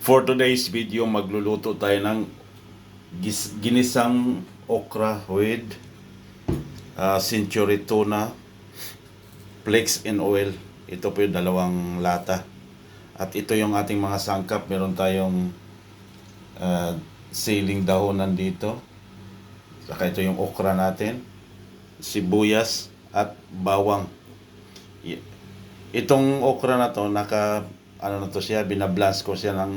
For today's video, magluluto tayo ng ginisang okra with century tuna, flakes and oil. Ito po yung dalawang lata. At ito yung ating mga sangkap. Meron tayong siling dahonan dito. Saka ito yung okra natin, sibuyas at bawang. Itong okra na to, binablast ko siya ng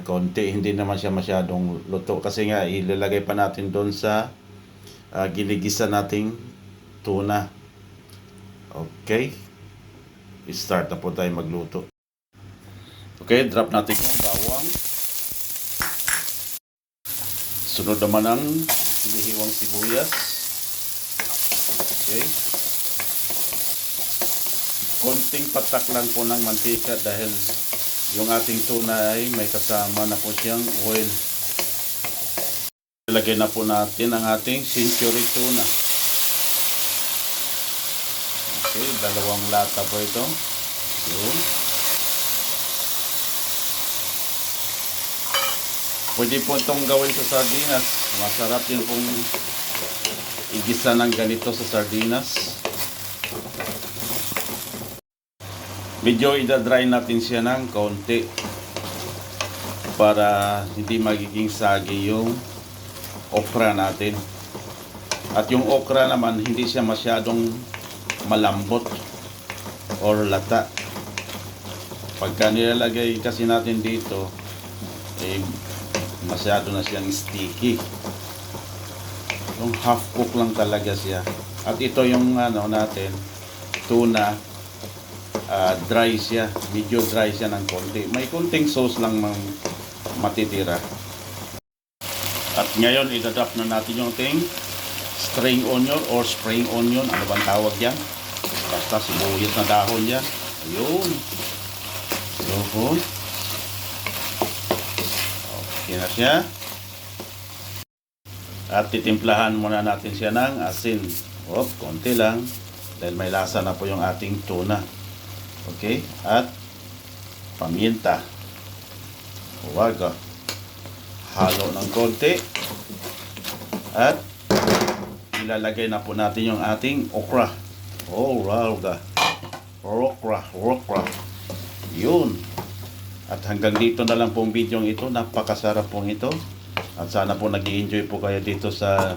konti. Hindi naman siya masyadong luto kasi nga ilalagay pa natin doon sa ginigisa nating tuna. Okay, start na po tayo magluto. Okay, drop natin yung bawang. Sunod naman ang hinihiwang sibuyas. Okay, konting patak lang po ng mantika dahil yung ating tuna ay may kasama na po siyang oil. Ilagay na po natin ang ating century tuna. Okay, dalawang lata po ito. Yun. Pwede po itong gawin sa sardinas. Masarap din pong igisa ng ganito sa sardinas. Medyo idadry natin siya ng kaunti para hindi magiging sagi yung okra natin. At yung okra naman hindi siya masyadong malambot or lata. Pagka nilalagay kasi natin dito, masyado na siyang sticky. Yung half cook lang talaga siya. At ito yung natin, tuna, dry siya, medyo dry siya ng konti. May konting sauce lang matitira. At ngayon, idadrop na natin yung ating string onion or spring onion. Ano bang tawag yan? Basta sibuyas na dahon yan. Ayun. Ayun. Okay na siya. At titimplahan muna natin siya ng asin. Konti lang. Dahil may lasa na po yung ating tuna. Okay, at paminta. Huwag halo ng konti. At ilalagay na po natin yung ating okra. Okra. Yun. At hanggang dito na lang pong video ito. Napakasarap pong ito. At sana po nag-i-enjoy po kayo dito sa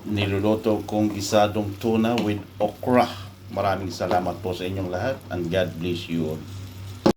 niluluto kong gisadong tuna with okra. Maraming salamat po sa inyong lahat and God bless you all.